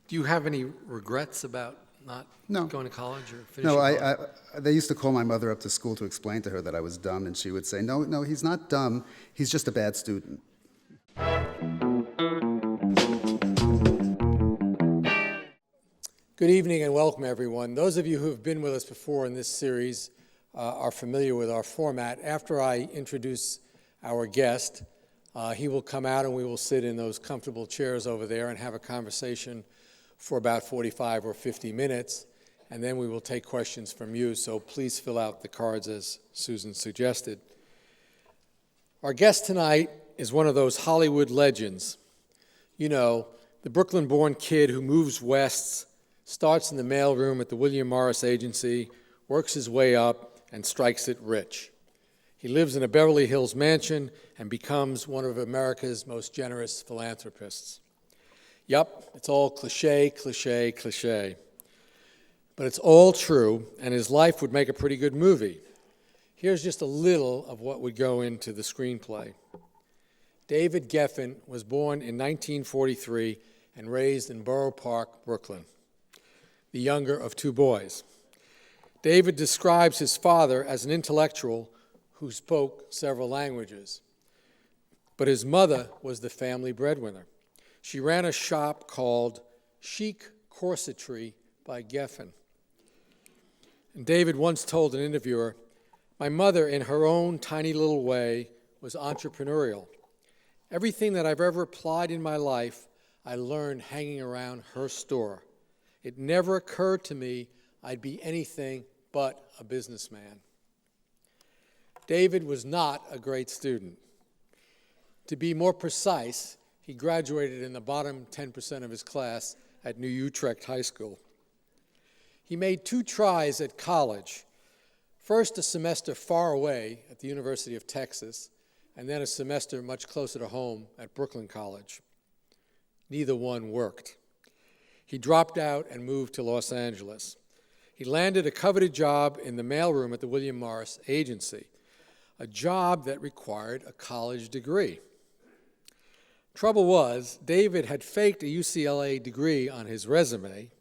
Do you have any regrets about not No. going to college or finishing No, college? they used to call my mother up to school to explain to her that I was dumb, and she would say, no, he's not dumb, he's just a bad student. Good evening and welcome, everyone. Those of you who have been with us before in this series are familiar with our format. After I introduce our guest, he will come out and we will sit in those comfortable chairs over there and have a conversation for about 45 or 50 minutes, and then we will take questions from you, so please fill out the cards as Susan suggested. Our guest tonight is one of those Hollywood legends. You know, the Brooklyn-born kid who moves west, starts in the mailroom at the William Morris Agency, works his way up, and strikes it rich. He lives in a Beverly Hills mansion and becomes one of America's most generous philanthropists. Yup, it's all cliche, cliche, cliche. But it's all true, and his life would make a pretty good movie. Here's just a little of what would go into the screenplay. David Geffen was born in 1943 and raised in Borough Park, Brooklyn, the younger of two boys. David describes his father as an intellectual who spoke several languages, but his mother was the family breadwinner. She ran a shop called Chic Corsetry by Geffen. And David once told an interviewer, "My mother, in her own tiny little way, was entrepreneurial. Everything that I've ever applied in my life, I learned hanging around her store. It never occurred to me I'd be anything but a businessman." David was not a great student. To be more precise, he graduated in the bottom 10% of his class at New Utrecht High School. He made 2 tries at college, first a semester far away at the University of Texas, and then a semester much closer to home at Brooklyn College. Neither one worked. He dropped out and moved to Los Angeles. He landed a coveted job in the mailroom at the William Morris Agency, a job that required a college degree. Trouble was, David had faked a UCLA degree on his resume,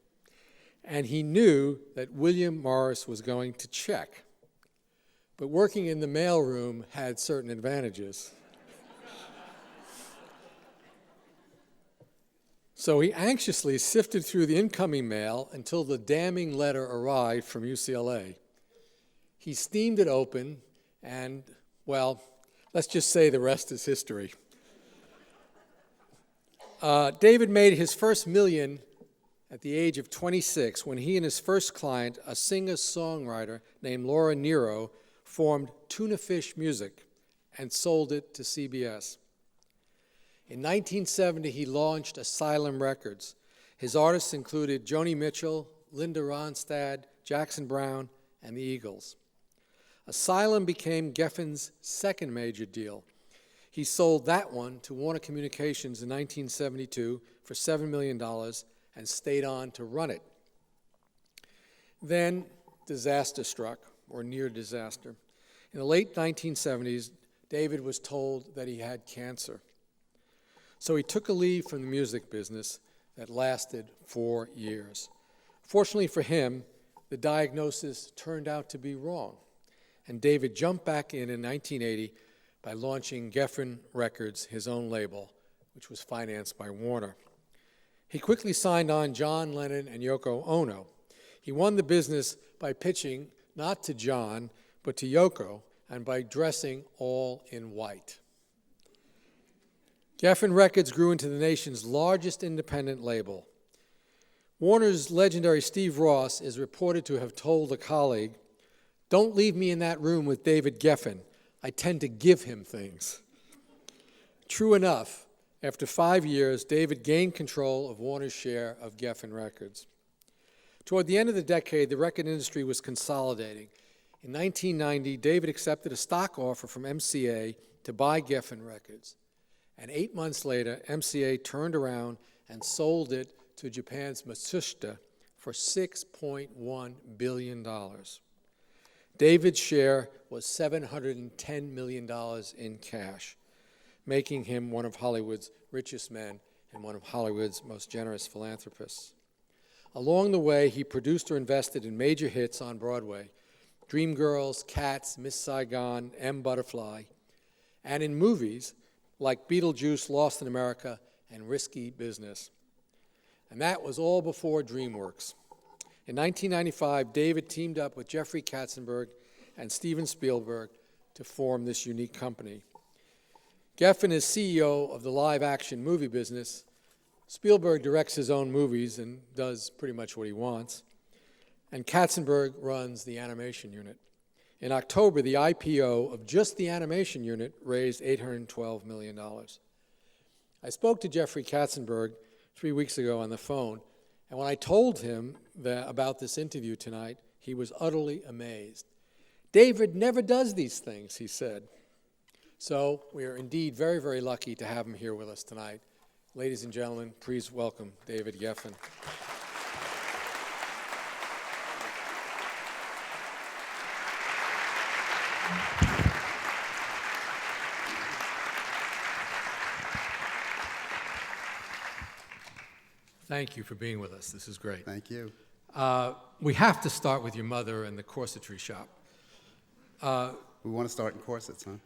and he knew that William Morris was going to check. But working in the mailroom had certain advantages. So he anxiously sifted through the incoming mail until the damning letter arrived from UCLA. He steamed it open, and, well, let's just say the rest is history. David made his first million at the age of 26 when he and his first client, a singer-songwriter named Laura Nero, formed Tuna Fish Music and sold it to CBS. In 1970, he launched Asylum Records. His artists included Joni Mitchell, Linda Ronstadt, Jackson Browne, and the Eagles. Asylum became Geffen's second major deal. He sold that one to Warner Communications in 1972 for $7 million and stayed on to run it. Then disaster struck, or near disaster. In the late 1970s, David was told that he had cancer. So he took a leave from the music business that lasted 4 years. Fortunately for him, the diagnosis turned out to be wrong, and David jumped back in 1980 by launching Geffen Records, his own label, which was financed by Warner. He quickly signed on John Lennon and Yoko Ono. He won the business by pitching not to John, but to Yoko, and by dressing all in white. Geffen Records grew into the nation's largest independent label. Warner's legendary Steve Ross is reported to have told a colleague, "Don't leave me in that room with David Geffen. I tend to give him things." True enough, after 5 years, David gained control of Warner's share of Geffen Records. Toward the end of the decade, the record industry was consolidating. In 1990, David accepted a stock offer from MCA to buy Geffen Records. And 8 months later, MCA turned around and sold it to Japan's Matsushita for $6.1 billion. David's share was $710 million in cash, making him one of Hollywood's richest men and one of Hollywood's most generous philanthropists. Along the way, he produced or invested in major hits on Broadway: Dreamgirls, Cats, Miss Saigon, M. Butterfly, and in movies like Beetlejuice, Lost in America, and Risky Business. And that was all before DreamWorks. In 1995, David teamed up with Jeffrey Katzenberg and Steven Spielberg to form this unique company. Geffen is CEO of the live-action movie business. Spielberg directs his own movies and does pretty much what he wants. And Katzenberg runs the animation unit. In October, the IPO of just the animation unit raised $812 million. I spoke to Jeffrey Katzenberg 3 weeks ago on the phone, and when I told him about this interview tonight, he was utterly amazed. David never does these things, he said. So we are indeed very, very lucky to have him here with us tonight. Ladies and gentlemen, please welcome David Geffen. Thank you for being with us. This is great. Thank you. We have to start with your mother and the corsetry shop. We want to start in corsets, huh?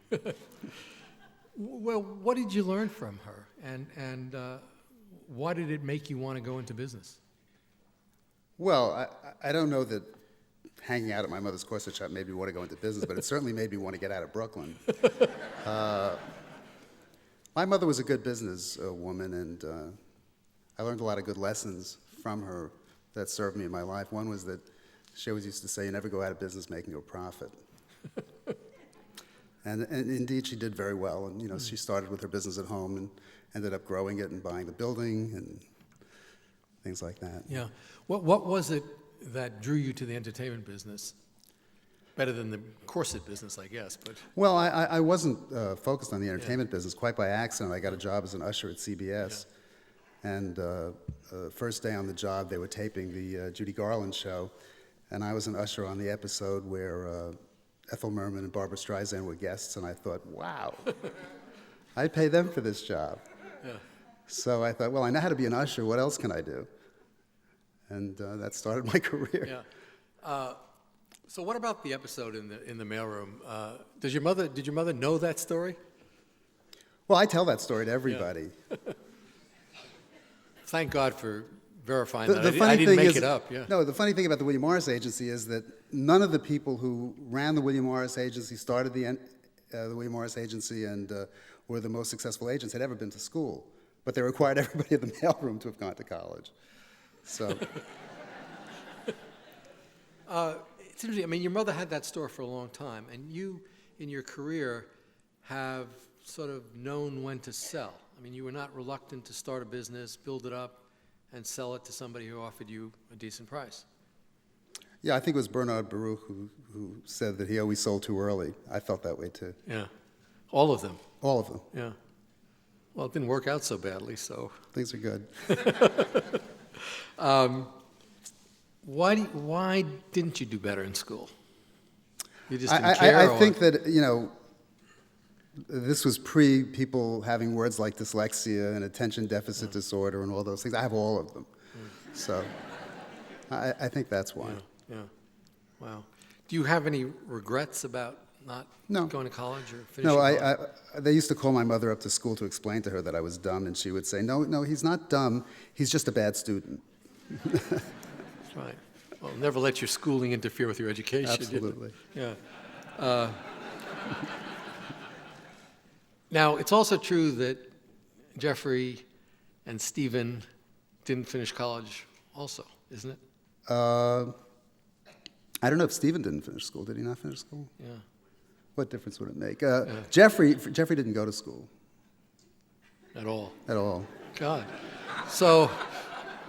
Well, what did you learn from her, and why did it make you want to go into business? Well, I don't know that hanging out at my mother's corset shop made me want to go into business, but it certainly made me want to get out of Brooklyn. My mother was a good business woman, and I learned a lot of good lessons from her that served me in my life. One was that she always used to say, you never go out of business making a profit. And indeed, she did very well. And, you know, she started with her business at home and ended up growing it and buying the building and things like that. Yeah. What was it that drew you to the entertainment business? Better than the corset business, I guess. But Well, I wasn't focused on the entertainment business. Quite by accident, I got a job as an usher at CBS. Yeah. And first day on the job, they were taping the Judy Garland show. And I was an usher on the episode where Ethel Merman and Barbara Streisand were guests, and I thought, wow, I'd pay them for this job. Yeah. So I thought, well, I know how to be an usher. What else can I do? And that started my career. Yeah. So what about the episode in the mailroom? Did your mother know that story? Well, I tell that story to everybody. Yeah. Thank God for verifying that. The I didn't make is, it up. Yeah. No, the funny thing about the William Morris Agency is that none of the people who ran the William Morris Agency, started the William Morris Agency, and were the most successful agents had ever been to school. But they required everybody in the mailroom to have gone to college. So. It's interesting. I mean, your mother had that store for a long time, and you, in your career, have sort of known when to sell. I mean, you were not reluctant to start a business, build it up, and sell it to somebody who offered you a decent price. Yeah, I think it was Bernard Baruch who said that he always sold too early. I felt that way too. Yeah, all of them. All of them. Yeah. Well, it didn't work out so badly, so. Things are good. Why didn't you do better in school? You just didn't care? I think that, you know, this was pre-people having words like dyslexia and attention deficit disorder and all those things. I have all of them. So I think that's why. Yeah. Wow. Do you have any regrets about not going to college or finishing college? They used to call my mother up to school to explain to her that I was dumb, and she would say, no, he's not dumb. He's just a bad student. That's right. Well, never let your schooling interfere with your education. Absolutely. Yeah. Now, it's also true that Jeffrey and Steven didn't finish college also, isn't it? I don't know if Steven didn't finish school. Did he not finish school? Yeah. What difference would it make? Jeffrey didn't go to school. At all? At all. God. So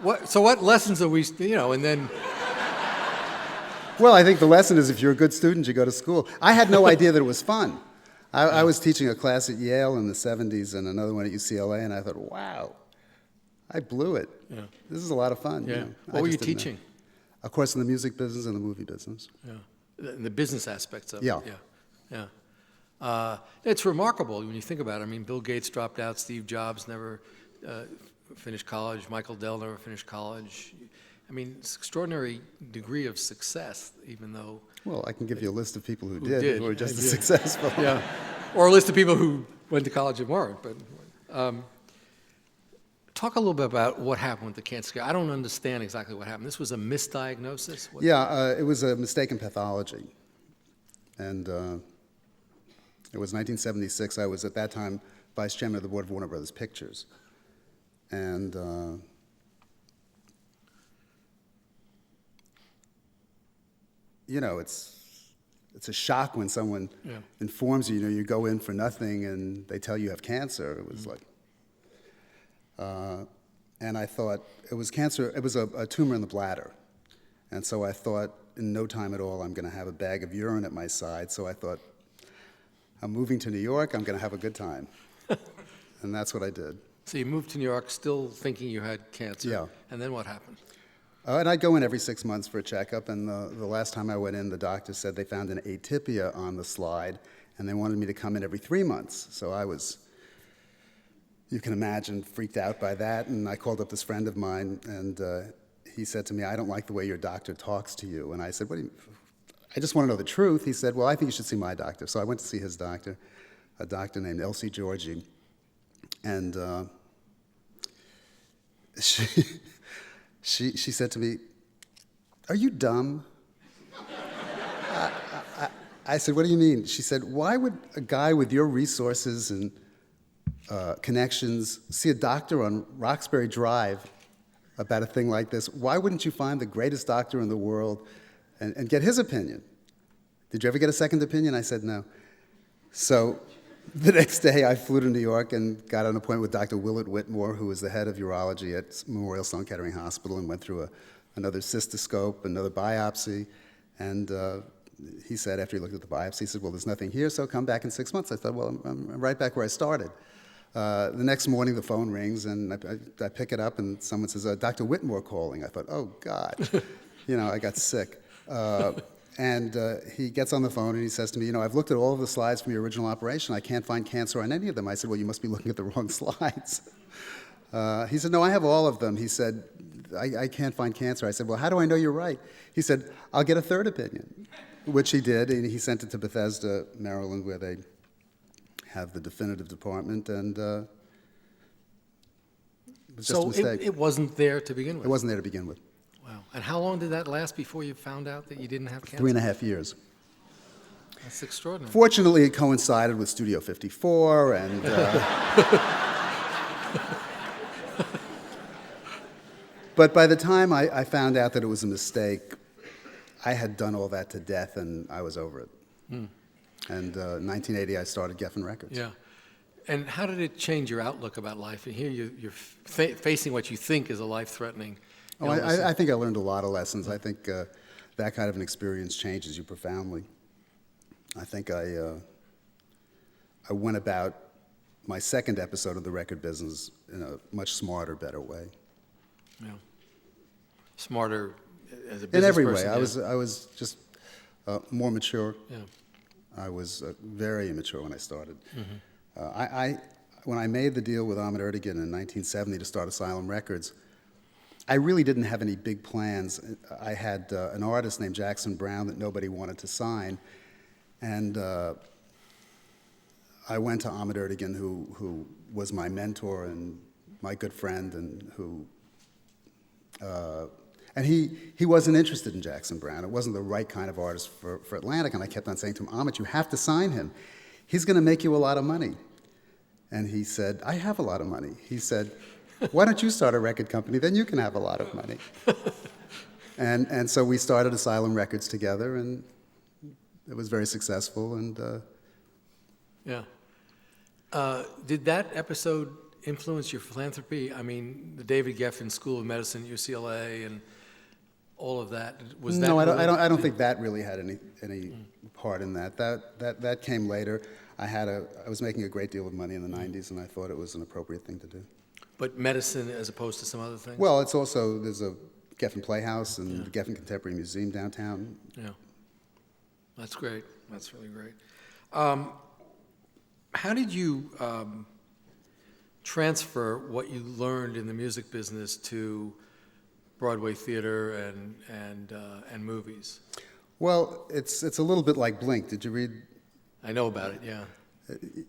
what lessons are we, and then... Well, I think the lesson is if you're a good student, you go to school. I had no idea that it was fun. I was teaching a class at Yale in the 70s and another one at UCLA, and I thought, wow, I blew it. Yeah. This is a lot of fun. Yeah. What were you teaching? Of course, in the music business and the movie business. Yeah. The business aspects of it. Yeah. It's remarkable when you think about it. I mean, Bill Gates dropped out. Steve Jobs never finished college. Michael Dell never finished college. I mean, it's extraordinary degree of success, even though, Well, I can give you a list of people who did. did, who were just as successful. yeah, or a list of people who went to college and weren't. But talk a little bit about what happened with the cancer scare. I don't understand exactly what happened. This was a misdiagnosis? Yeah, it was a mistaken pathology. And it was 1976. I was, at that time, vice chairman of the board of Warner Brothers Pictures. And you know, it's a shock when someone informs you, you go in for nothing and they tell you have cancer. It was like, and I thought it was cancer, it was a tumor in the bladder. And so I thought, in no time at all, I'm going to have a bag of urine at my side. So I thought, I'm moving to New York, I'm going to have a good time. And that's what I did. So you moved to New York still thinking you had cancer? Yeah. And then what happened? And I'd go in every 6 months for a checkup, and the last time I went in, the doctor said they found an atypia on the slide, and they wanted me to come in every 3 months. So I was, you can imagine, freaked out by that, and I called up this friend of mine, and he said to me, I don't like the way your doctor talks to you. And I said, what do you, I just want to know the truth. He said, well, I think you should see my doctor. So I went to see his doctor, a doctor named Elsie Georgie, and she said to me, are you dumb? I said, what do you mean? She said, why would a guy with your resources and connections see a doctor on Roxbury Drive about a thing like this? Why wouldn't you find the greatest doctor in the world and get his opinion? Did you ever get a second opinion? I said no. So the next day I flew to New York and got an appointment with Dr. Willett Whitmore, who was the head of urology at Memorial Sloan Kettering Hospital, and went through another cystoscope, another biopsy. And he said, after he looked at the biopsy, he said, well, there's nothing here, so come back in 6 months. I thought, well, I'm right back where I started. The next morning, the phone rings, and I pick it up, and someone says, Dr. Whitmore calling. I thought, oh, God. I got sick. And he gets on the phone, and he says to me, I've looked at all of the slides from your original operation. I can't find cancer on any of them. I said, well, you must be looking at the wrong slides. He said, no, I have all of them. He said, I can't find cancer. I said, well, how do I know you're right? He said, I'll get a third opinion, which he did, and he sent it to Bethesda, Maryland, where they have the definitive department, and it was just a mistake. It wasn't there to begin with? It wasn't there to begin with. Wow. And how long did that last before you found out that you didn't have cancer? 3.5 years. That's extraordinary. Fortunately, it coincided with Studio 54, and but by the time I found out that it was a mistake, I had done all that to death, and I was over it. And in 1980, I started Geffen Records. Yeah. And how did it change your outlook about life? And here you're facing what you think is a life-threatening illness. I think I learned a lot of lessons. I think that kind of an experience changes you profoundly. I think I went about my second episode of the record business in a much smarter, better way. Yeah. Smarter as a business In every person, way. yeah. I was just more mature. Yeah. I was very immature when I started. Mm-hmm. When I made the deal with Ahmet Ertegun in 1970 to start Asylum Records, I really didn't have any big plans. I had an artist named Jackson Browne that nobody wanted to sign, and I went to Ahmet Ertegun, who was my mentor and my good friend, and he wasn't interested in Jackson Browne. It wasn't the right kind of artist for Atlantic, and I kept on saying to him, Ahmet, you have to sign him. He's going to make you a lot of money. And he said, I have a lot of money. He said, why don't you start a record company? Then you can have a lot of money. and so we started Asylum Records together, and it was very successful. And Yeah. Did that episode influence your philanthropy? I mean, the David Geffen School of Medicine at UCLA and all of that. Was that no, really, I don't think that really had any part in that. That came later. I was making a great deal of money in the 90s, and I thought it was an appropriate thing to do. But medicine as opposed to some other things? Well, it's also, there's a Geffen Playhouse and the Geffen Contemporary Museum downtown. Yeah. That's great. That's really great. How did you transfer what you learned in the music business to Broadway theater and movies. Well, it's a little bit like Blink. Did you read? I know about it, yeah.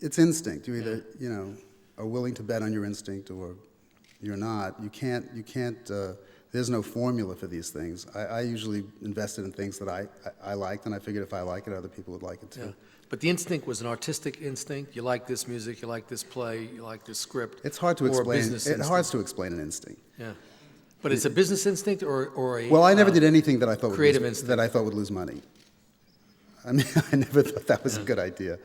It's instinct. You either, are willing to bet on your instinct or you're not. You can't, there's no formula for these things. I usually invested in things that I liked, and I figured if I like it, other people would like it too. Yeah. But the instinct was an artistic instinct. You like this music, you like this play, you like this script. It's hard to or a explain. business It's hard instinct. to explain an instinct. Yeah. But it's a business instinct or a Well, I never did anything that I thought creative would instinct. that I thought would lose money. I mean, I never thought that was a good idea.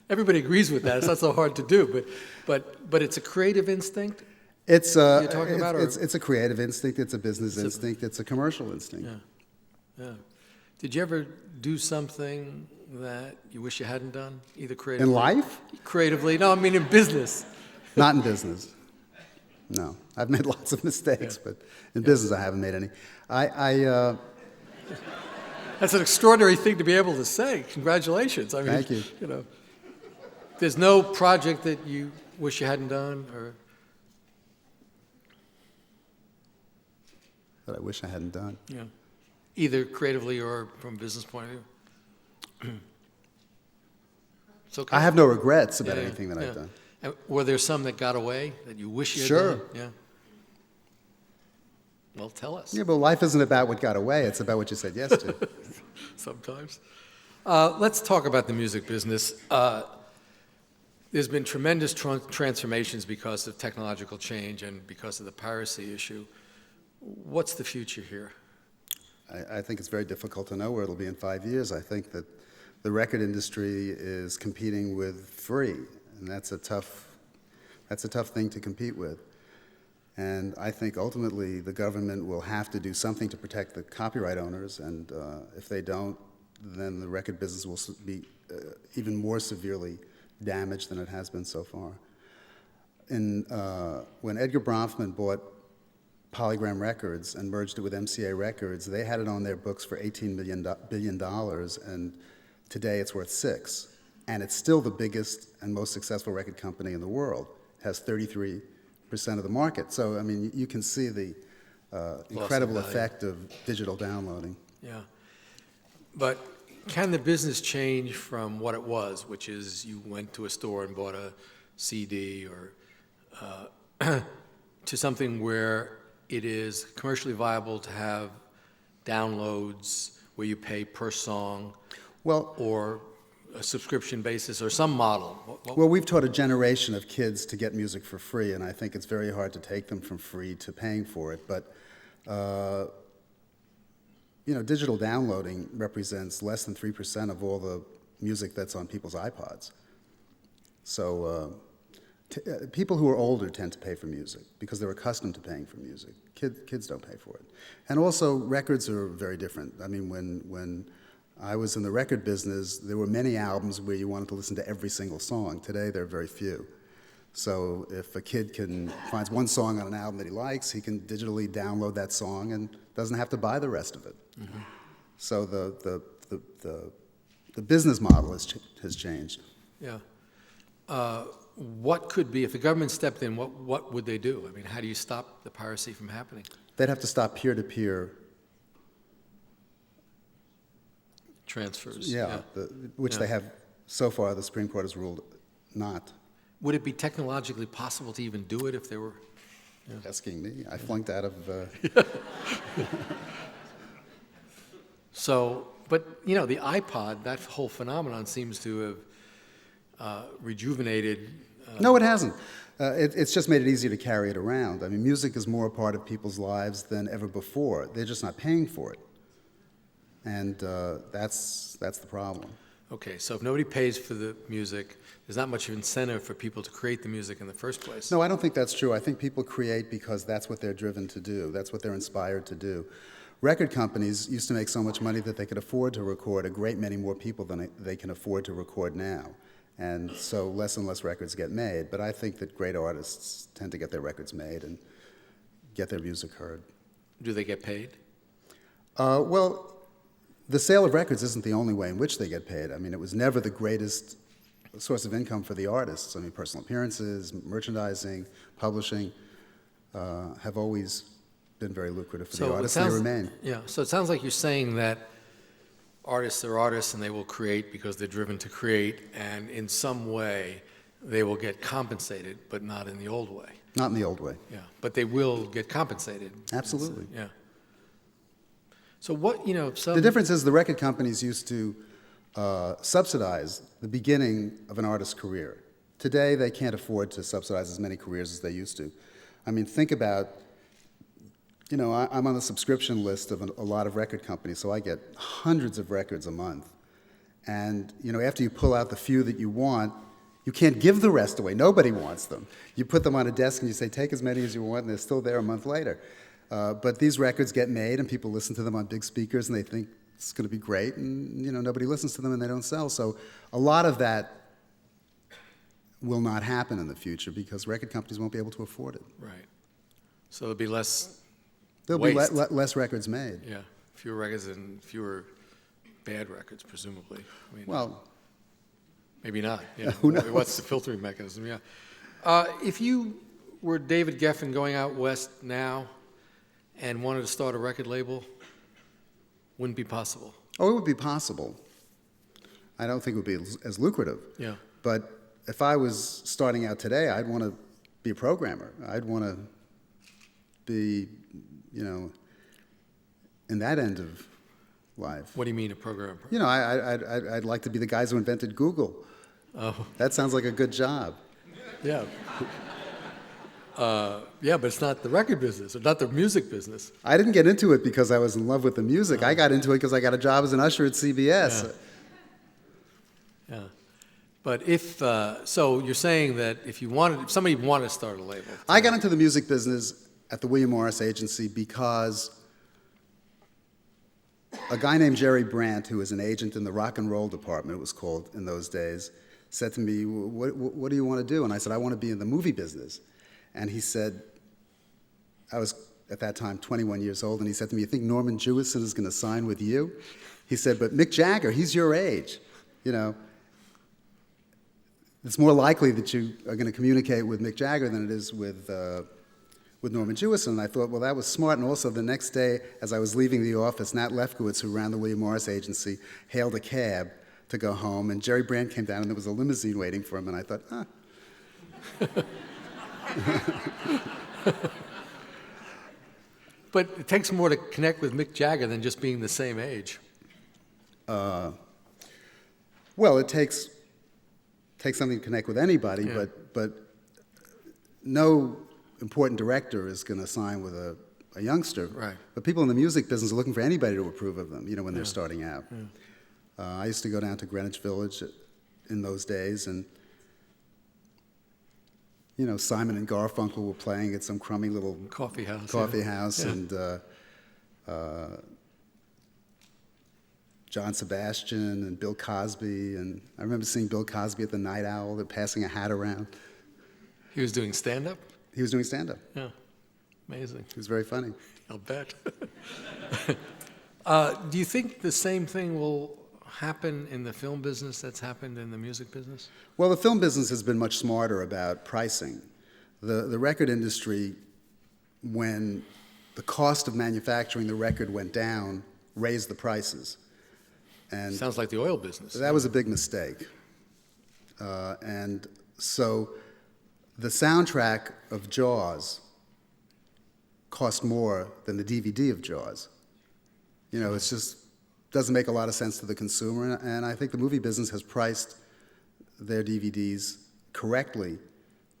Everybody agrees with that. It's not so hard to do, but it's a creative instinct. It's You're talking about, or- it's a creative instinct. It's a business instinct. It's a commercial instinct. Yeah. Did you ever do something that you wish you hadn't done, either In creatively? life, Creatively? No, I mean in business. not in business. No, I've made lots of mistakes, but in business I haven't made any. That's an extraordinary thing to be able to say. Congratulations. I mean, Thank you. There's no project that you wish you hadn't done, or that I wish I hadn't done. either creatively or from a business point of view. It's okay. I have no regrets about Yeah, anything that yeah. I've done. And were there some that got away that you wish you had Sure. done? Yeah. Well, tell us. Yeah, but life isn't about what got away. It's about what you said yes to. Sometimes. Let's talk about the music business. There's been tremendous transformations because of technological change and because of the piracy issue. What's the future here? I think it's very difficult to know where it'll be in 5 years. I think that the record industry is competing with free, and that's a tough thing to compete with. And I think ultimately the government will have to do something to protect the copyright owners, and if they don't, then the record business will be even more severely damaged than it has been so far. When Edgar Bronfman bought Polygram Records and merged it with MCA Records, they had it on their books for $18 billion, and today it's worth $6 billion. And it's still the biggest and most successful record company in the world. It has 33% of the market. So, I mean, you can see the incredible value. effect of digital downloading. Yeah. But can the business change from what it was, which is you went to a store and bought a CD, or to something where it is commercially viable to have downloads where you pay per song, Well, or a subscription basis, or some model? Well, we've taught a generation of kids to get music for free, and I think it's very hard to take them from free to paying for it. But, digital downloading represents less than 3% of all the music that's on people's iPods. So people who are older tend to pay for music because they're accustomed to paying for music. Kids don't pay for it. And also, records are very different. I mean, when I was in the record business, there were many albums where you wanted to listen to every single song. Today, there are very few. So if a kid finds one song on an album that he likes, he can digitally download that song and doesn't have to buy the rest of it. Mm-hmm. So the business model has changed. Yeah. What could be, if the government stepped in, what would they do? I mean, how do you stop the piracy from happening? They'd have to stop peer-to-peer. Transfers. Which Yeah. they have, so far, the Supreme Court has ruled not. Would it be technologically possible to even do it if there were? Asking me, I flunked out of. So, but the iPod, that whole phenomenon seems to have rejuvenated. No, it hasn't. It's just made it easier to carry it around. I mean, music is more a part of people's lives than ever before. They're just not paying for it, and that's the problem. Okay, so if nobody pays for the music, there's not much incentive for people to create the music in the first place. No, I don't think that's true. I think people create because that's what they're driven to do. That's what they're inspired to do. Record companies used to make so much money that they could afford to record a great many more people than they can afford to record now. And so less and less records get made. But I think that great artists tend to get their records made and get their music heard. Do they get paid? Well, the sale of records isn't the only way in which they get paid. I mean, it was never the greatest source of income for the artists. I mean, personal appearances, merchandising, publishing have always been very lucrative for So the it artists, and they sounds, remain. yeah, so it sounds like you're saying that artists are artists and they will create because they're driven to create, and in some way they will get compensated, but not in the old way. Not in the old way. Yeah, but they will get compensated. Absolutely. Yeah. So what, The difference is the record companies used to subsidize the beginning of an artist's career. Today, they can't afford to subsidize as many careers as they used to. I mean, think about, I'm on the subscription list of a lot of record companies, so I get hundreds of records a month. And, after you pull out the few that you want, you can't give the rest away. Nobody wants them. You put them on a desk and you say, take as many as you want, and they're still there a month later. But these records get made, and people listen to them on big speakers, and they think it's going to be great, and nobody listens to them, and they don't sell. So a lot of that will not happen in the future because record companies won't be able to afford it. Right. So there'll be less There'll waste. be less records made. Yeah, fewer records and fewer bad records, presumably. I mean, Well, maybe not. Yeah. Who knows? What's the filtering mechanism? Yeah. If you were David Geffen going out west now and wanted to start a record label, wouldn't be possible. it would be possible. I don't think it would be as lucrative. Yeah. But if I was starting out today, I'd want to be a programmer. I'd want to be, in that end of life. What do you mean a programmer? I'd like to be the guys who invented Google. Oh, That sounds like a good job. yeah. Yeah, but it's not the record business or not the music business. I didn't get into it because I was in love with the music. I got into it because I got a job as an usher at CBS. Yeah. But so you're saying that if somebody wanted to start a label. I got into the music business at the William Morris Agency because a guy named Jerry Brandt, who was an agent in the rock and roll department, it was called in those days, said to me, what do you want to do? And I said, I want to be in the movie business. And he said, I was at that time 21 years old, and he said to me, you think Norman Jewison is going to sign with you? He said, but Mick Jagger, he's your age. It's more likely that you are going to communicate with Mick Jagger than it is with Norman Jewison. And I thought, well, that was smart. And also the next day, as I was leaving the office, Nat Lefkowitz, who ran the William Morris Agency, hailed a cab to go home. And Jerry Brandt came down, and there was a limousine waiting for him. And I thought, But it takes more to connect with Mick Jagger than just being the same age. well, it takes something to connect with anybody, Yeah. but no important director is going to sign with a youngster. Right. But people in the music business are looking for anybody to approve of them, when they're starting out. I used to go down to Greenwich Village in those days, and Simon and Garfunkel were playing at some crummy little Coffee house. Yeah. and John Sebastian and Bill Cosby, and I remember seeing Bill Cosby at the Night Owl. They're passing a hat around. He was doing stand-up? He was doing stand-up. Yeah. Amazing. He was very funny. I'll bet. Do you think the same thing will happen in the film business that's happened in the music business? Well, the film business has been much smarter about pricing. The record industry, when the cost of manufacturing the record went down, raised the prices. And Sounds like the oil business. that was a big mistake. And so the soundtrack of Jaws cost more than the DVD of Jaws. It just doesn't make a lot of sense to the consumer, and I think the movie business has priced their DVDs correctly,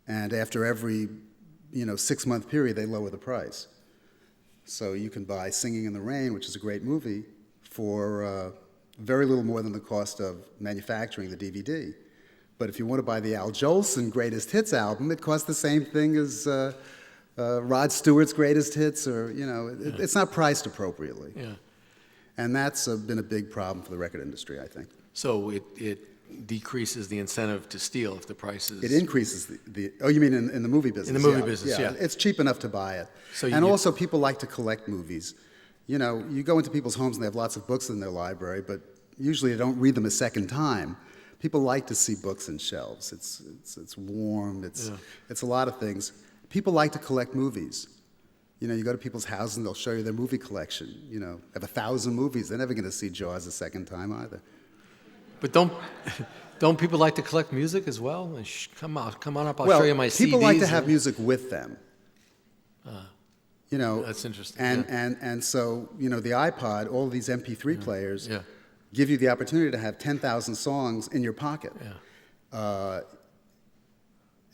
and after every 6-month period, they lower the price. So you can buy Singing in the Rain, which is a great movie, for very little more than the cost of manufacturing the DVD. But if you want to buy the Al Jolson Greatest Hits album, it costs the same thing as Rod Stewart's Greatest Hits, or it's not priced appropriately. Yeah. And that's been a big problem for the record industry, I think. So it decreases the incentive to steal if the price is... It increases the oh, you mean in the movie business? In the movie business, yeah. It's cheap enough to buy it. So and also people like to collect movies. You go into people's homes and they have lots of books in their library, but usually they don't read them a second time. People like to see books in shelves. It's warm, it's a lot of things. People like to collect movies. You know, you go to people's houses and they'll show you their movie collection. You know, have 1,000 movies. They're never going to see Jaws a second time either. But don't people like to collect music as well? Come on up, I'll Well, show you my CDs. people like to have music with them. You know, That's interesting. And so, you know, the iPod, all of these MP3 players Yeah. give you the opportunity to have 10,000 songs in your pocket. Yeah.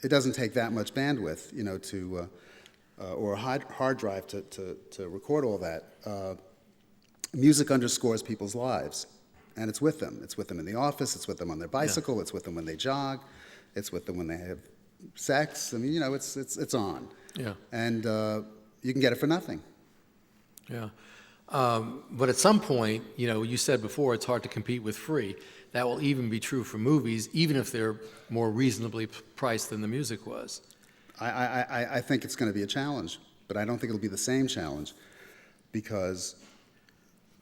It doesn't take that much bandwidth, you know, or a hard drive to record all that. Music underscores people's lives, and it's with them. It's with them in the office. It's with them on their bicycle. It's with them when they jog. It's with them when they have sex. I mean, you know, it's on. Yeah. And you can get it for nothing. Yeah. But at some point, you know, you said before it's hard to compete with free. That will even be true for movies, even if they're more reasonably priced than the music was. I think it's going to be a challenge, but I don't think it'll be the same challenge because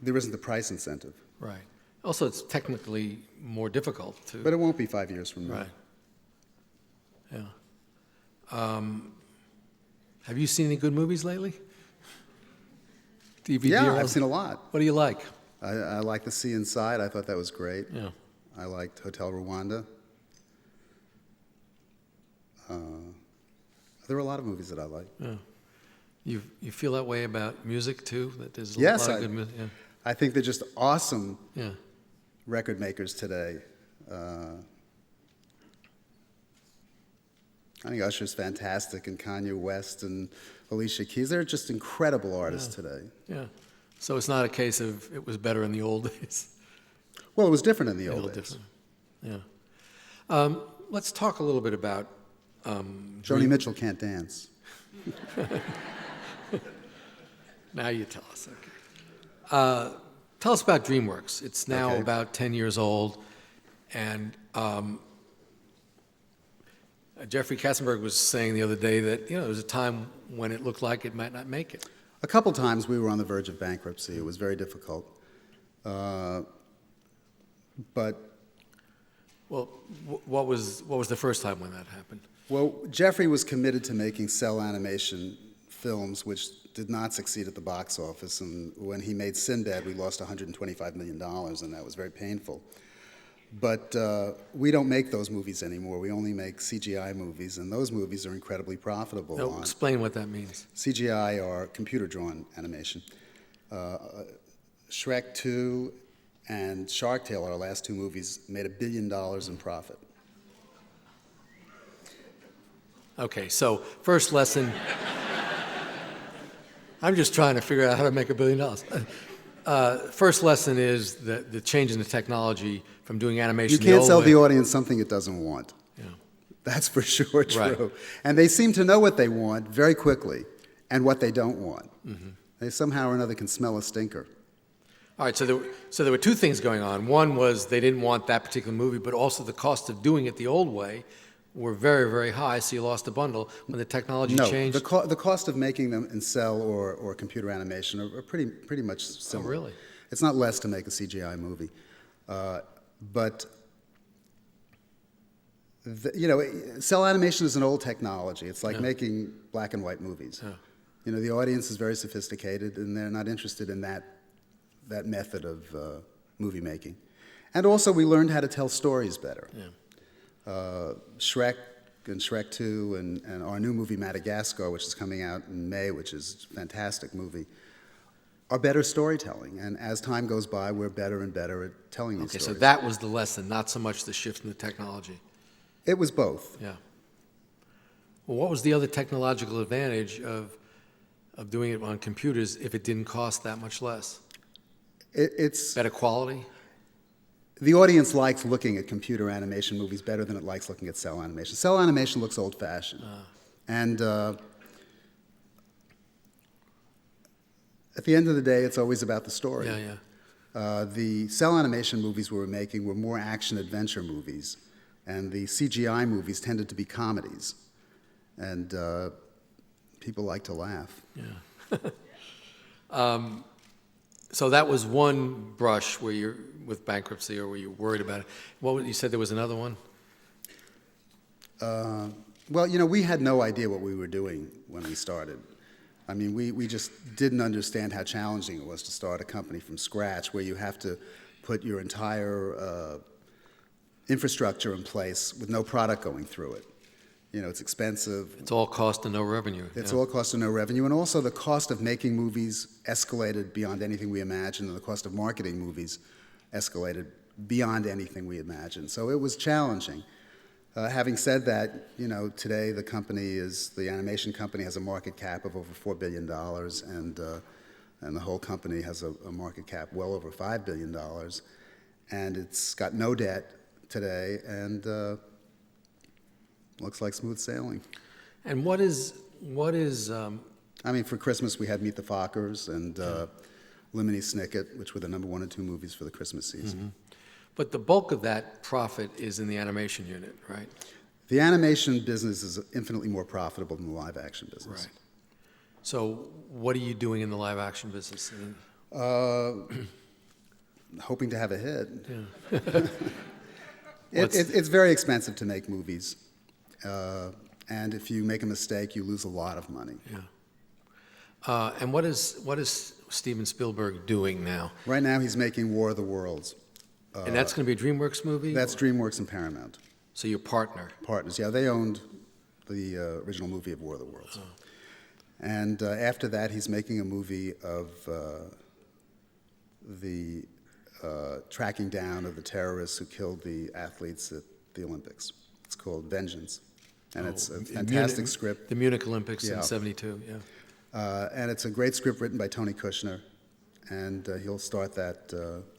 there isn't the price incentive. Right. Also, it's technically more difficult to. But it won't be 5 years from now. Right. Yeah. Have you seen any good movies lately? DVD Yeah, or I've seen a lot. What do you like? I like The Sea Inside. I thought that was great. Yeah. I liked Hotel Rwanda. There were a lot of movies that I liked. Yeah. You feel that way about music too? That there's a Yes, lot of good music. Yeah. I think they're just awesome Yeah. record makers today. I think Usher's fantastic, and Kanye West and Alicia Keys. They're just incredible artists today. Yeah. So it's not a case of it was better in the old days. Well, it was different in the A old little days. different. Yeah. Let's talk a little bit about. Joni Mitchell can't dance. Now you tell us. Okay. Tell us about DreamWorks. It's now Okay. about 10 years old, and Jeffrey Katzenberg was saying the other day that there was a time when it looked like it might not make it. A couple times we were on the verge of bankruptcy. It was very difficult. But, Well, what was the first time when that happened? well, Jeffrey was committed to making cell animation films, which did not succeed at the box office. And when he made Sinbad, we lost $125 million, and that was very painful. But we don't make those movies anymore. We only make CGI movies, and those movies are incredibly profitable. No, explain what that means. CGI or computer-drawn animation. Shrek 2 and Shark Tale, our last two movies, made $1 billion in profit. Okay, so first lesson. I'm just trying to figure out how to make $1 billion. First lesson is the change in the technology from doing animation. You can't old sell way. the audience something it doesn't want. Yeah. That's for sure true. Right. And they seem to know what they want very quickly and what they don't want. Mm-hmm. They somehow or another can smell a stinker. All right, so there were two things going on. One was they didn't want that particular movie, but also the cost of doing it the old way were very, very high, so you lost a bundle. When the technology No, changed. the cost of making them in cell or computer animation are pretty much similar. really? It's not less to make a CGI movie. But cell animation is an old technology. It's like making black and white movies. Yeah. The audience is very sophisticated, and they're not interested in that method of movie making. And also, we learned how to tell stories better. Yeah. Shrek and Shrek 2 and our new movie Madagascar, which is coming out in May, which is a fantastic movie, are better storytelling. And as time goes by, we're better and better at telling these Okay, stories. so that was the lesson, not so much the shift in the technology. It was both. Yeah. Well, what was the other technological advantage of doing it on computers if it didn't cost that much less? It's Better quality? the audience likes looking at computer animation movies better than it likes looking at cell animation. Cell animation looks old-fashioned. And at the end of the day, it's always about the story. Yeah, yeah. The cell animation movies we were making were more action-adventure movies, and the CGI movies tended to be comedies. And people like to laugh. Yeah. So that was one brush where you're with bankruptcy, or were you worried about it? You said there was another one? Well, we had no idea what we were doing when we started. I mean, we just didn't understand how challenging it was to start a company from scratch, where you have to put your entire infrastructure in place with no product going through it. You know, it's expensive. It's all cost and no revenue. It's yeah. all cost and no revenue, and also the cost of making movies escalated beyond anything we imagined, and the cost of marketing movies escalated beyond anything we imagined. So it was challenging. Having said that, you know, today the animation company has a market cap of over $4 billion, and the whole company has a market cap well over $5 billion, and it's got no debt today, and looks like smooth sailing. And what is I mean, for Christmas we had Meet the Fockers and Lemony Snicket, which were the #1 and #2 movies for the Christmas season. but the bulk of that profit is in the animation unit, right? The animation business is infinitely more profitable than the live action business. Right. So what are you doing in the live action business? Hoping to have a hit. Yeah. It's very expensive to make movies, and if you make a mistake, you lose a lot of money. Yeah. And what is Steven Spielberg doing now? Right now, he's making War of the Worlds. And that's going to be a DreamWorks movie? That's DreamWorks and Paramount. So your partner? Partners, yeah. They owned the original movie of War of the Worlds. Oh. And after that, he's making a movie of the tracking down of the terrorists who killed the athletes at the Olympics. It's called Vengeance. And it's a fantastic script. The Munich Olympics Yeah. in '72, yeah. And it's a great script written by Tony Kushner. And he'll start that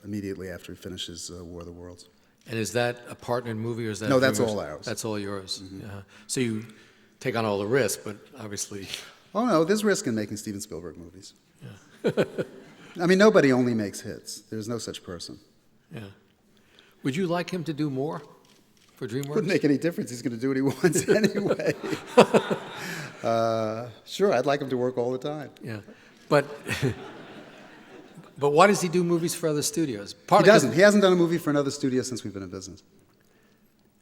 immediately after he finishes War of the Worlds. And is that a partnered movie, or is that? No, that's DreamWorks? all ours. That's all yours. Yeah. So you take on all the risk, but obviously. Oh, no, there's risk in making Steven Spielberg movies. Yeah. I mean, nobody only makes hits. There's no such person. Yeah. Would you like him to do more for DreamWorks? Wouldn't make any difference. He's going to do what he wants anyway. Sure, I'd like him to work all the time. Yeah. But why does he do movies for other studios? He doesn't. He hasn't done a movie for another studio since we've been in business.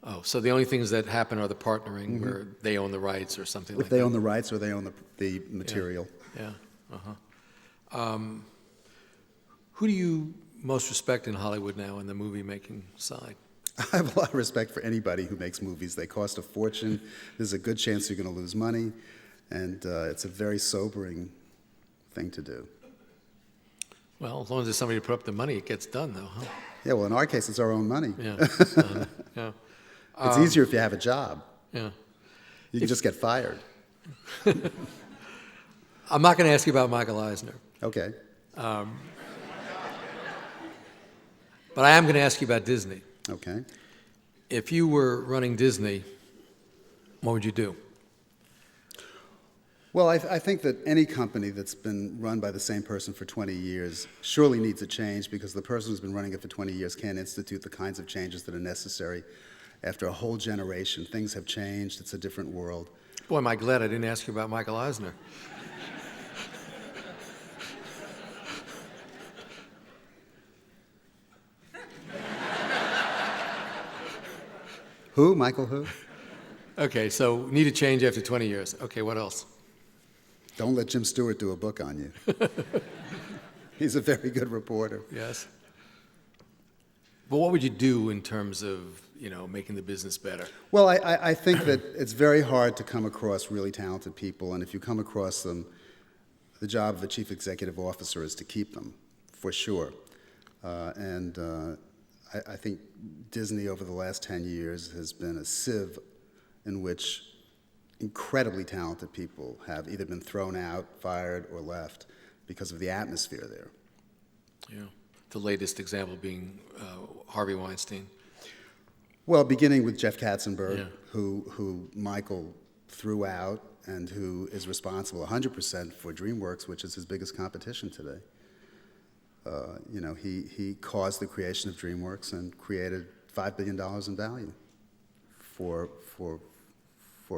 Oh, so the only things that happen are the partnering where they own the rights or something like If that? they own the rights or they own the material. Yeah. Uh-huh. Who do you most respect in Hollywood now in the movie-making side? I have a lot of respect for anybody who makes movies. They cost a fortune. There's a good chance you're going to lose money. And it's a very sobering thing to do. Well, as long as there's somebody to put up the money, it gets done, though, huh? Yeah, well, in our case, it's our own money. Yeah. Yeah. It's easier if you have a job. Yeah. You can just get fired. I'm not going to ask you about Michael Eisner, Okay. but I am going to ask you about Disney. Okay. If you were running Disney, what would you do? Well, I think that any company that's been run by the same person for 20 years surely needs a change, because the person who's been running it for 20 years can't institute the kinds of changes that are necessary after a whole generation. Things have changed. It's a different world. Boy, am I glad I didn't ask you about Michael Eisner. Who? Michael who? Okay, so need a change after 20 years. Okay, what else? Don't let Jim Stewart do a book on you. He's a very good reporter. Yes. But what would you do in terms of, making the business better? Well, I think that it's very hard to come across really talented people, and if you come across them, the job of the chief executive officer is to keep them, for sure. I think Disney over the last 10 years has been a sieve in which incredibly talented people have either been thrown out, fired, or left because of the atmosphere there. Yeah. The latest example being Harvey Weinstein. Well, beginning with Jeff Katzenberg, Yeah. who Michael threw out and who is responsible 100% for DreamWorks, which is his biggest competition today. He caused the creation of DreamWorks and created $5 billion in value for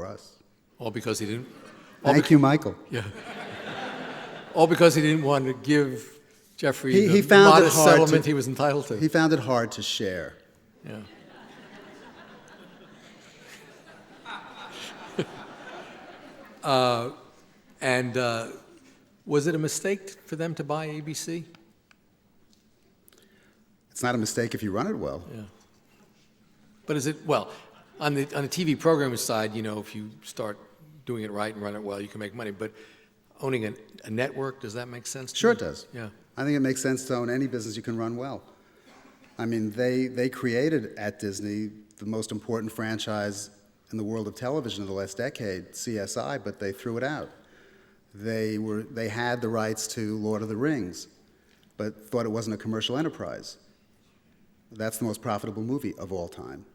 us. All because he didn't. Thank you, Michael. Yeah. All because he didn't want to give Jeffrey He the found it modest hard settlement to- he was entitled to. He found it hard to share. Yeah. Was it a mistake for them to buy ABC? It's not a mistake if you run it well. Yeah. But is it, well, on the TV programming side, if you start doing it right and run it well, you can make money. But owning a network, does that make sense to Sure you? it does. Yeah. I think it makes sense to own any business you can run well. I mean, they created at Disney the most important franchise in the world of television in the last decade, CSI, but they threw it out. They had the rights to Lord of the Rings, but thought it wasn't a commercial enterprise. That's the most profitable movie of all time,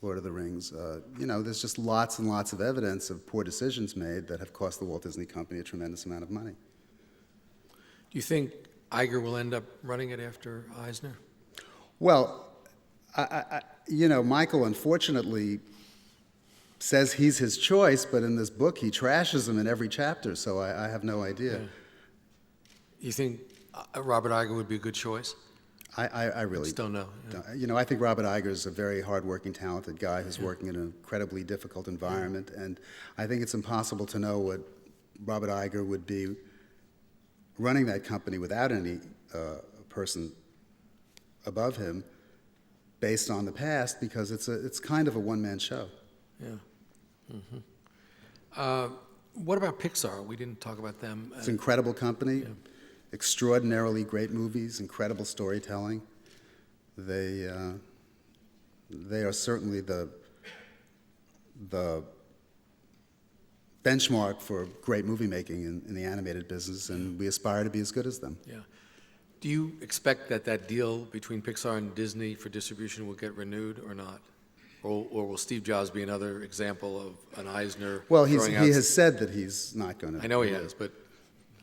Lord of the Rings. There's just lots and lots of evidence of poor decisions made that have cost the Walt Disney Company a tremendous amount of money. Do you think Iger will end up running it after Eisner? Well, Michael, unfortunately, says he's his choice, but in this book he trashes him in every chapter, so I have no idea. Yeah. You think Robert Iger would be a good choice? I really Just don't know. Yeah. I think Robert Iger is a very hardworking, talented guy who's working in an incredibly difficult environment, and I think it's impossible to know what Robert Iger would be running that company without any person above him based on the past, because it's kind of a one-man show. Yeah. Mm-hmm. What about Pixar? We didn't talk about them. It's an incredible company, extraordinarily great movies, incredible storytelling. They are certainly the benchmark for great movie making in the animated business, and we aspire to be as good as them. Yeah. Do you expect that deal between Pixar and Disney for distribution will get renewed or not? Or will Steve Jobs be another example of an Eisner? Well, he throwing out has said that he's not going to. I know he has, but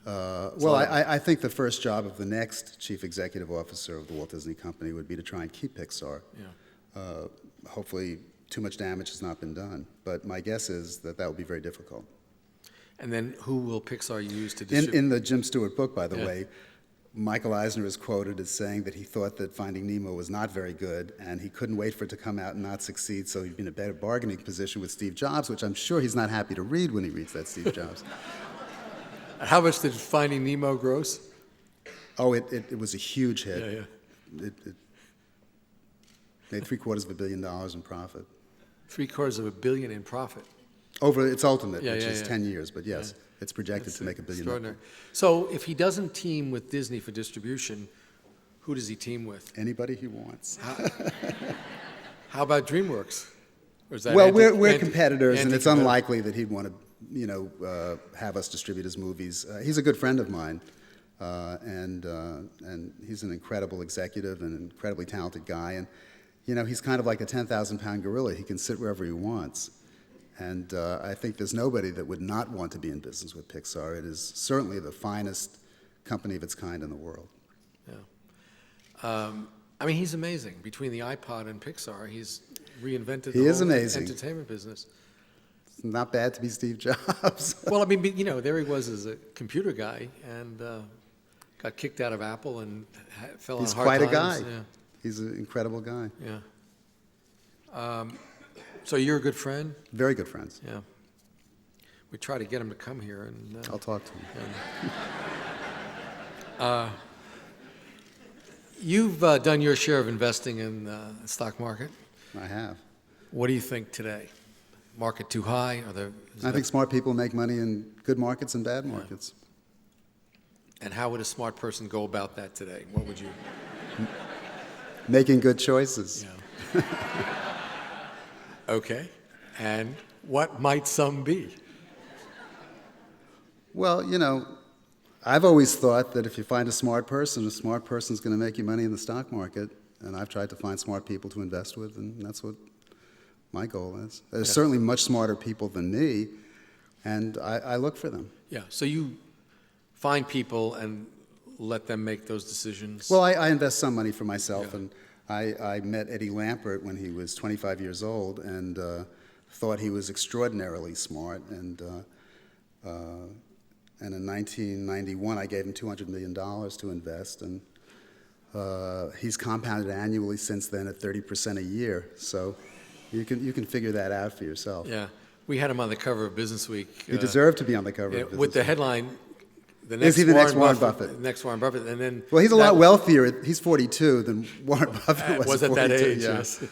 I think the first job of the next chief executive officer of the Walt Disney Company would be to try and keep Pixar. yeah. Hopefully, too much damage has not been done, but my guess is that would be very difficult. And then who will Pixar use to distribute? In the Jim Stewart book, by the Yeah. way, Michael Eisner is quoted as saying that he thought that Finding Nemo was not very good, and he couldn't wait for it to come out and not succeed, so he'd be in a better bargaining position with Steve Jobs, which I'm sure he's not happy to read when he reads that, Steve Jobs. How much did Finding Nemo gross? Oh, it was a huge hit. Yeah, yeah. It made $750 million in profit. $750 million in profit. Over its ultimate, Yeah, which yeah, is yeah. 10 years, but yes, it's projected That's to make $1 billion. extraordinary. So if he doesn't team with Disney for distribution, who does he team with? Anybody he wants. How about DreamWorks? Or is that Well, we're competitors, and it's anti-competitive? unlikely that he'd want to, have us distribute his movies. He's a good friend of mine, and he's an incredible executive and an incredibly talented guy. And he's kind of like a 10,000-pound gorilla. He can sit wherever he wants. And I think there's nobody that would not want to be in business with Pixar. It is certainly the finest company of its kind in the world. Yeah. I mean, he's amazing. Between the iPod and Pixar, he's reinvented He the is whole amazing. entertainment business. It's not bad to be Steve Jobs. Well, I mean, there he was as a computer guy, and got kicked out of Apple and fell He's on hard quite a times. guy. He's an incredible guy. Yeah. Yeah. So you're a good friend? Very good friends. Yeah. We try to get him to come here, and I'll talk to him. you've done your share of investing in the stock market. I have. What do you think today? Market too high? I think smart people make money in good markets and bad markets. And how would a smart person go about that today? What would you? Making good choices. Yeah. Okay. And what might some be? Well, I've always thought that if you find a smart person's going to make you money in the stock market, and I've tried to find smart people to invest with, and that's what my goal is. There's certainly much smarter people than me, and I look for them. Yeah. So you find people and let them make those decisions? Well, I invest some money for myself, Yeah. and I met Eddie Lampert when he was 25 years old, and thought he was extraordinarily smart, and in 1991 I gave him $200 million to invest, and he's compounded annually since then at 30% a year. So you can figure that out for yourself. Yeah. We had him on the cover of Businessweek. He deserved to be on the cover of with the Businessweek. headline, the Is he the next Warren Buffett? Next Warren Buffett, and then. Well, he's a that- lot wealthier. He's 42 than Warren Buffett Was at at that 42, age, yeah. yes.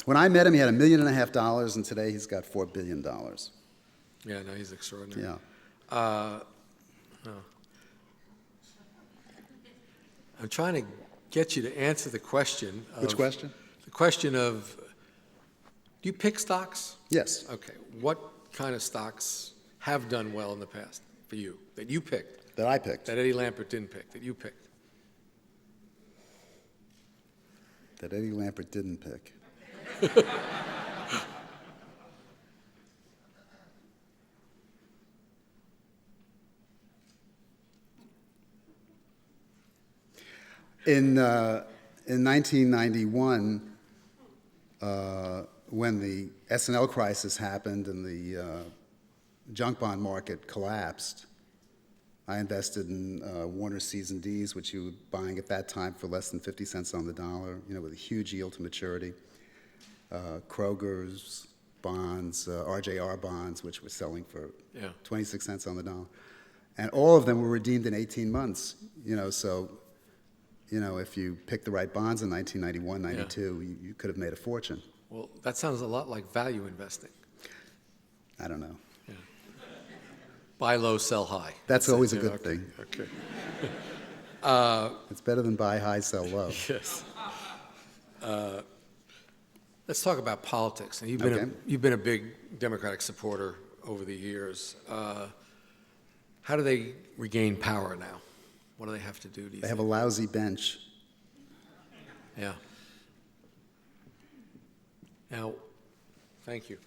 When I met him, he had $1.5 million, and today he's got $4 billion. Yeah, no, he's extraordinary. Yeah. I'm trying to get you to answer the question. Which question? The question of, do you pick stocks? Yes. Okay, what kind of stocks have done well in the past for you, that you picked, That I picked. that Eddie Lampert didn't pick, that you picked? That Eddie Lampert didn't pick. In 1991, when the S&L crisis happened and the junk bond market collapsed, I invested in Warner C's and D's, which you were buying at that time for less than 50 cents on the dollar, with a huge yield to maturity. Kroger's bonds, RJR bonds, which were selling for 26 cents on the dollar. And all of them were redeemed in 18 months, so, if you picked the right bonds in 1991, 92, you could have made a fortune. Well, that sounds a lot like value investing. I don't know. Buy low, sell high. That's always a it, good okay, thing. Okay. It's better than buy high, sell low. Yes. Let's talk about politics. And Okay. you've been a big Democratic supporter over the years. How do they regain power now? What do they have to do? They have a lousy bench. Yeah. Now, thank you.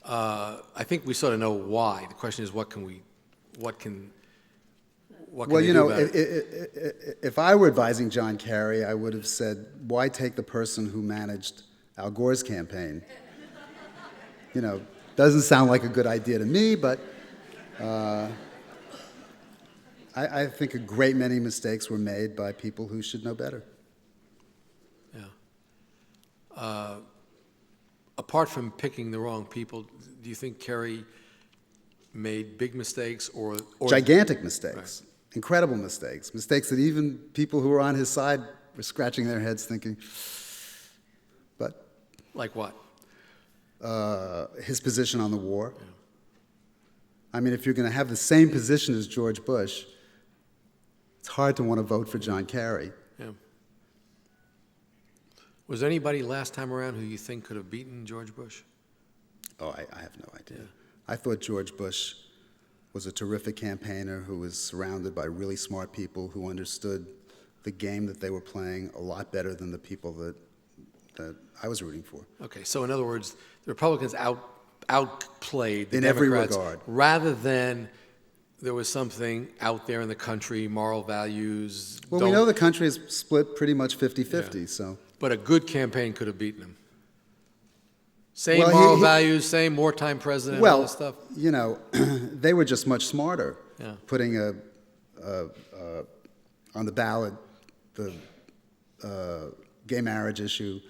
I think we sort of know why. The question is, what can we Well, they do about it? if I were advising John Kerry, I would have said, why take the person who managed Al Gore's campaign? Doesn't sound like a good idea to me, but I think a great many mistakes were made by people who should know better. Yeah. Apart from picking the wrong people, do you think Kerry made big mistakes or Gigantic mistakes, incredible mistakes, mistakes that even people who were on his side were scratching their heads thinking, but like what? his position on the war. Yeah. I mean, if you're going to have the same position as George Bush, it's hard to want to vote for John Kerry. Yeah. Was there anybody last time around who you think could have beaten George Bush? Oh, I have no idea. I thought George Bush was a terrific campaigner who was surrounded by really smart people who understood the game that they were playing a lot better than the people that I was rooting for. Okay, so in other words, the Republicans outplayed the in every Democrats regard. rather than there was something out there in the country, moral values. Well, we know the country is split pretty much 50-50, so. But a good campaign could have beaten him. Same Well, moral values, same wartime president, all this stuff. They were just much smarter. Yeah. Putting on the ballot the gay marriage issue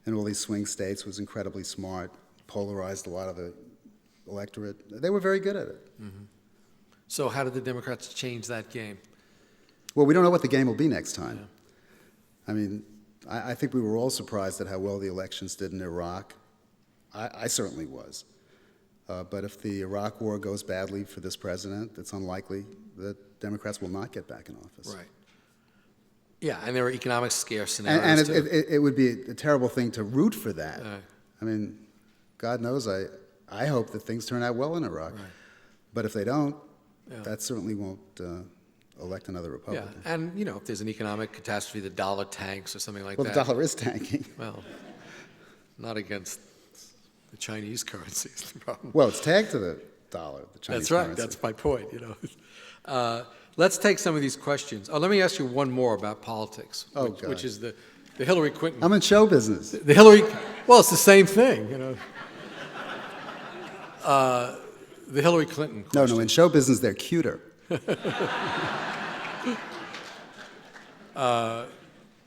in all these swing states was incredibly smart, polarized a lot of the electorate. They were very good at it. Mm-hmm. So how did the Democrats change that game? Well, we don't know what the game will be next time. Yeah. I mean, I think we were all surprised at how well the elections did in Iraq. I certainly was. But if the Iraq war goes badly for this president, it's unlikely that Democrats will not get back in office. Right. Yeah, and there are economic scare scenarios, and it would be a terrible thing to root for that. I mean, God knows, I hope that things turn out well in Iraq. Right. But if they don't, that certainly won't elect another Republican. Yeah, and if there's an economic catastrophe, the dollar tanks or something like that. Well, the dollar is tanking. Well, not against the Chinese currency is the problem. Well, it's tagged to the dollar, the Chinese currency. That's right. That's my point, Let's take some of these questions. Oh, let me ask you one more about politics, which is the Hillary Clinton. I'm in show business. Well, it's the same thing, The Hillary Clinton question. No, in show business, they're cuter.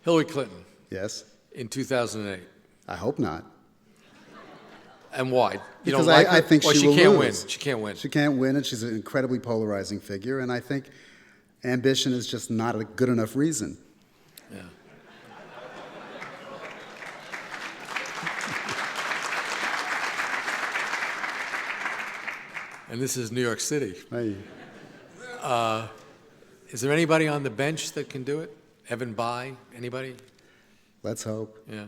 Hillary Clinton. Yes. In 2008. I hope not. And why? You Because don't like I her? think Or she she will can't lose. win. She can't win. She can't win, and she's an incredibly polarizing figure. And I think ambition is just not a good enough reason. Yeah. And this is New York City. Hey, Is there anybody on the bench that can do it? Evan Bayh? Anybody? let's hope. Yeah.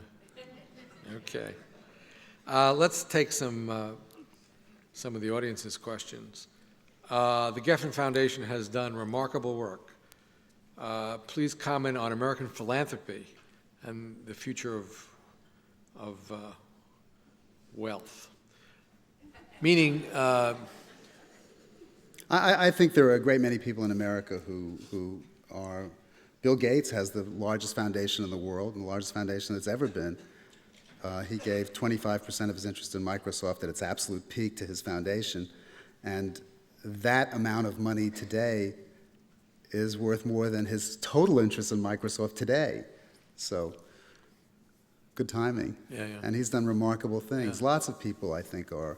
Okay. Let's take some of the audience's questions. The Geffen Foundation has done remarkable work. Please comment on American philanthropy and the future of wealth. Meaning, I think there are a great many people in America who are. Bill Gates has the largest foundation in the world, and the largest foundation that's ever been. He gave 25% of his interest in Microsoft at its absolute peak to his foundation, and that amount of money today is worth more than his total interest in Microsoft today. So, good timing. Yeah. And he's done remarkable things. Yeah. Lots of people, I think, are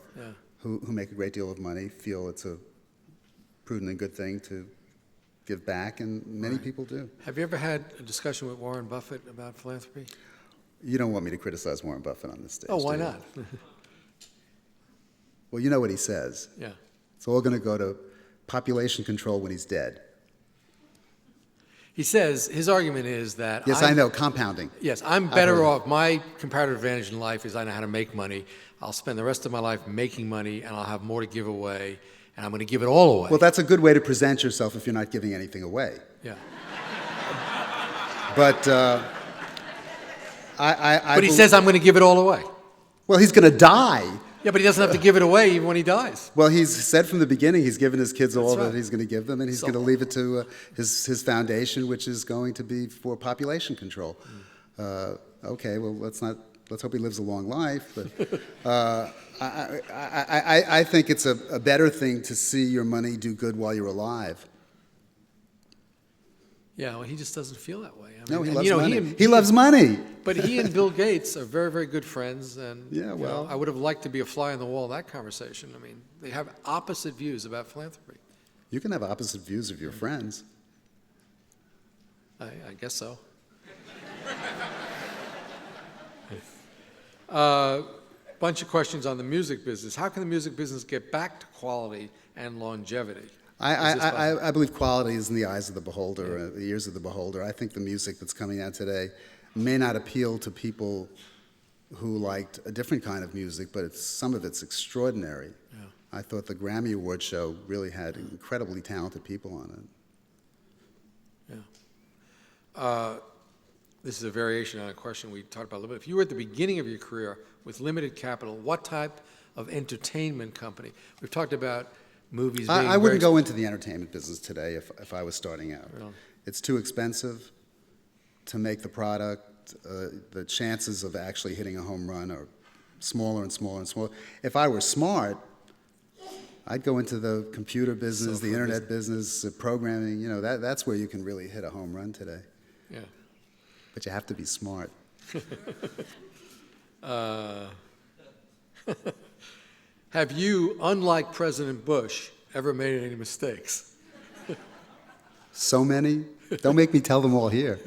who make a great deal of money feel it's a prudent and good thing to give back, and many people do. have you ever had a discussion with Warren Buffett about philanthropy? You don't want me to criticize Warren Buffett on this stage, Oh, why do you? not? Well, you know what he says. Yeah. It's all going to go to population control when he's dead. He says, his argument is that Yes, I know, compounding. Yes, I'm better off. My comparative advantage in life is I know how to make money. I'll spend the rest of my life making money, and I'll have more to give away, and I'm going to give it all away. Well, that's a good way to present yourself if you're not giving anything away. Yeah. But But he says, I'm going to give it all away. well, he's going to die. Yeah, but he doesn't have to give it away even when he dies. Well, he's said from the beginning he's given his kids all That's right. that he's going to give them, and he's So- going to leave it to his foundation, which is going to be for population control. Okay, well, let's hope he lives a long life. But I think it's a better thing to see your money do good while you're alive. Yeah, well, he just doesn't feel that way. I No, he and, loves money. and- He loves money. But he and Bill Gates are very, very good friends, and Yeah, you know, well. I would have liked to be a fly on the wall in that conversation. I mean, they have opposite views about philanthropy. You can have opposite views of your friends. I guess so. Bunch of questions on the music business. How can the music business get back to quality and longevity? Is this possible? I believe quality is in the eyes of the beholder, the ears of the beholder. I think the music that's coming out today may not appeal to people who liked a different kind of music, but some of it's extraordinary. Yeah. I thought the Grammy Award show really had incredibly talented people on it. Yeah. This is a variation on a question we talked about a little bit. If you were at the beginning of your career with limited capital, what type of entertainment company? We've talked about movies being I wouldn't very go into the entertainment business today if I was starting out. Really? It's too expensive to make the product. The chances of actually hitting a home run are smaller and smaller and smaller. If I were smart, I'd go into the computer business, the Software internet business, programming. You know, that's where you can really hit a home run today. Yeah. But you have to be smart. Have you, unlike President Bush, ever made any mistakes? So many. Don't make me tell them all here.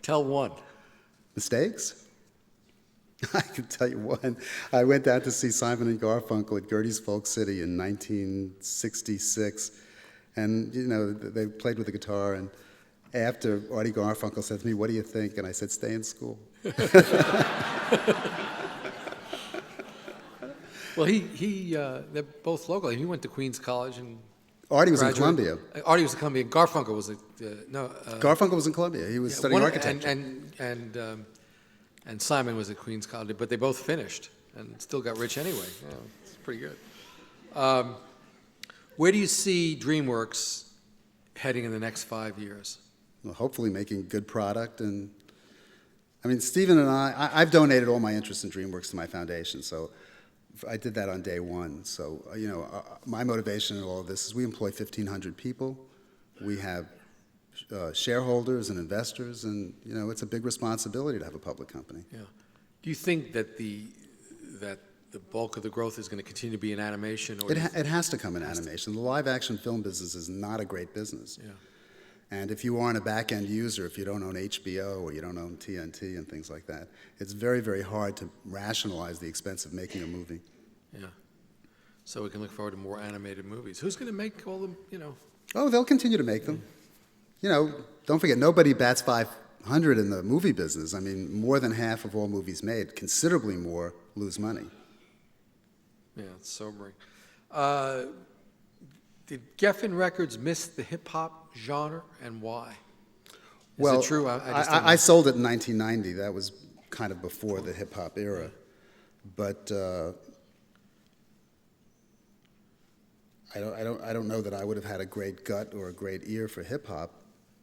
Tell one. Mistakes? I can tell you one. I went down to see Simon and Garfunkel at Gertie's Folk City in 1966, and you know they played with the guitar. And after Artie Garfunkel said to me, "What do you think?" and I said, "Stay in school." Well, they're both local. He went to Queens College and Artie was in graduated. Columbia. Artie was at Columbia. Garfunkel was at Garfunkel was in Columbia. He was studying architecture. And Simon was at Queens College, but they both finished and still got rich anyway. Yeah, it's pretty good. Where do you see DreamWorks heading in the next 5 years? Well, hopefully making good product. And I mean, Stephen and I've donated all my interest in DreamWorks to my foundation, so I did that on day one. So, you know, my motivation in all of this is we employ 1,500 people. We have shareholders and investors, and, you know, it's a big responsibility to have a public company. Yeah. Do you think that the the bulk of the growth is going to continue to be in animation? Or It has to come in animation. The live-action film business is not a great business. Yeah. And if you aren't a back-end user, if you don't own HBO or you don't own TNT and things like that, it's very, very hard to rationalize the expense of making a movie. Yeah. So we can look forward to more animated movies. Who's going to make all the, Oh, they'll continue to make them. Don't forget, nobody bats 500 in the movie business. I mean, more than half of all movies made, considerably more, lose money. Yeah, it's sobering. Did Geffen Records miss the hip-hop genre, and why? Is it true? I just don't know. I sold it in 1990. That was kind of before the hip-hop era. But I don't know that I would have had a great gut or a great ear for hip-hop.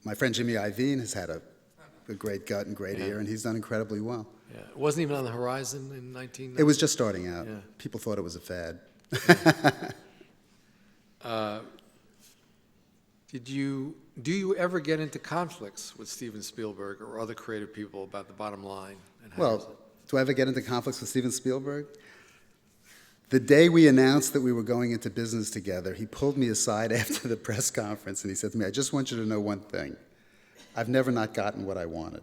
My friend Jimmy Iovine has had a great gut and great ear, and he's done incredibly well. Yeah, it wasn't even on the horizon in 1990. It was just starting out. Yeah. People thought it was a fad. Do you ever get into conflicts with Steven Spielberg or other creative people about the bottom line? And how is it? Well, do I ever get into conflicts with Steven Spielberg? The day we announced that we were going into business together, he pulled me aside after the press conference and he said to me, "I just want you to know one thing. I've never not gotten what I wanted."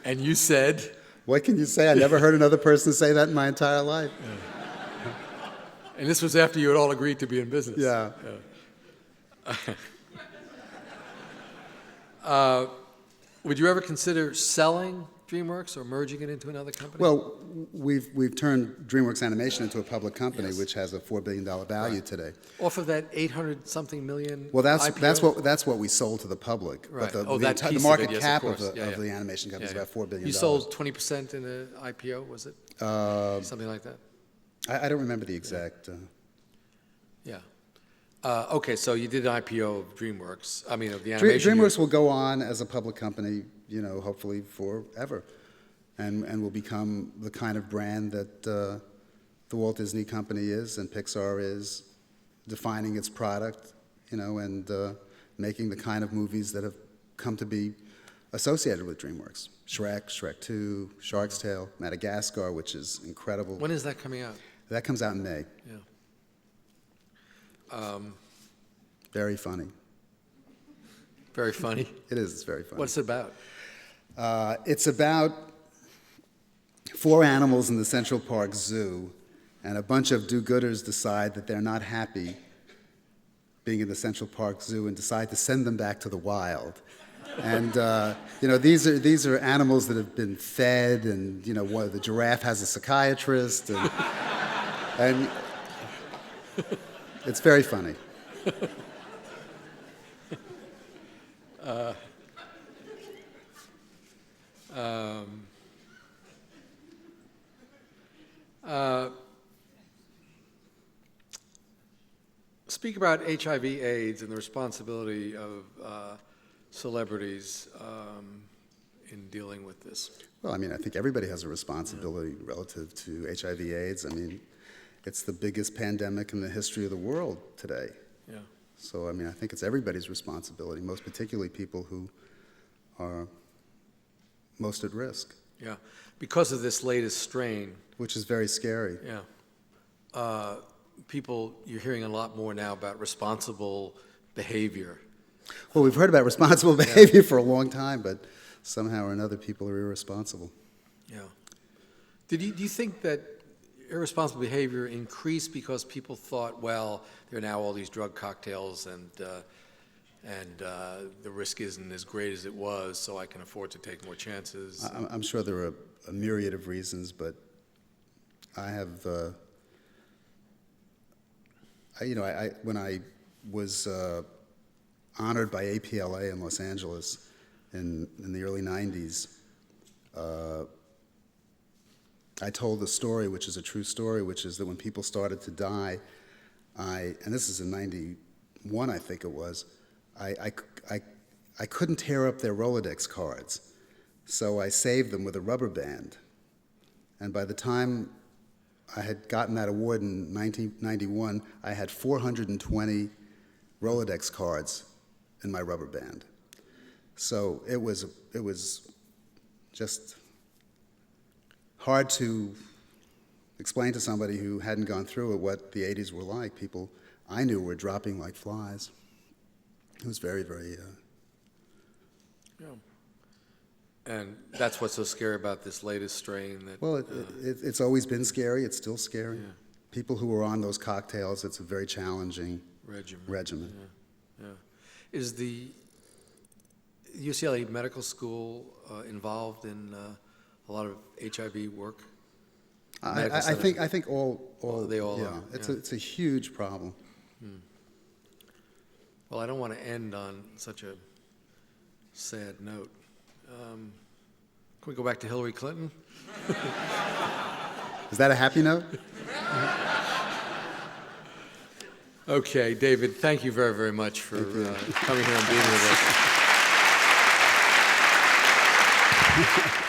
And you said? What can you say? I never heard another person say that in my entire life. And this was after you had all agreed to be in business. Yeah. Would you ever consider selling DreamWorks or merging it into another company? Well, we've turned DreamWorks Animation into a public company, Yes. which has a $4 billion value today. Off of that 800-something million Well, IPO? that's what we sold to the public. Right. But That the piece of market it, yes, cap of course. of the animation company is about $4 billion. You sold 20% in an IPO, was it? Something like that? I don't remember the exact. Yeah. Okay, so you did an IPO of DreamWorks, of the animation. DreamWorks will go on as a public company, hopefully forever, and will become the kind of brand that the Walt Disney Company is and Pixar is, defining its product, and making the kind of movies that have come to be associated with DreamWorks. Shrek, Shrek 2, Shark's Tale, Madagascar, which is incredible. When is that coming out? That comes out in May. Yeah. Very funny. Very funny. It is. It's very funny. What's it about? It's about 4 animals in the Central Park Zoo, and a bunch of do-gooders decide that they're not happy being in the Central Park Zoo and decide to send them back to the wild. And these are animals that have been fed, and the giraffe has a psychiatrist, and it's very funny. Speak about HIV/AIDS and the responsibility of celebrities in dealing with this. Well, I think everybody has a responsibility relative to HIV/AIDS. It's the biggest pandemic in the history of the world today. Yeah. So, I think it's everybody's responsibility, most particularly people who are most at risk. Yeah. Because of this latest strain. Which is very scary. Yeah. You're hearing a lot more now about responsible behavior. Well, we've heard about responsible behavior for a long time, but somehow or another people are irresponsible. Yeah. Do you think that irresponsible behavior increased because people thought, well, there are now all these drug cocktails and the risk isn't as great as it was, so I can afford to take more chances? I'm sure there are a myriad of reasons, but I have, when I was honored by APLA in Los Angeles in the early 90s, I told the story, which is a true story, which is that when people started to die, and this is in 91, I think it was, I couldn't tear up their Rolodex cards, so I saved them with a rubber band. And by the time I had gotten that award in 1991, I had 420 Rolodex cards in my rubber band. So it was just hard to explain to somebody who hadn't gone through it what the 80s were like. People I knew were dropping like flies. It was very, very... Yeah. And that's what's so scary about this latest strain. That, Well, it's always been scary. It's still scary. Yeah. People who are on those cocktails, it's a very challenging regimen. Yeah. Is the UCLA Medical School involved in a lot of HIV work? I think all They all yeah, are, it's a huge problem. Well, I don't want to end on such a sad note. Can we go back to Hillary Clinton? Is that a happy note? Okay, David, thank you very, very much for coming here and being with us.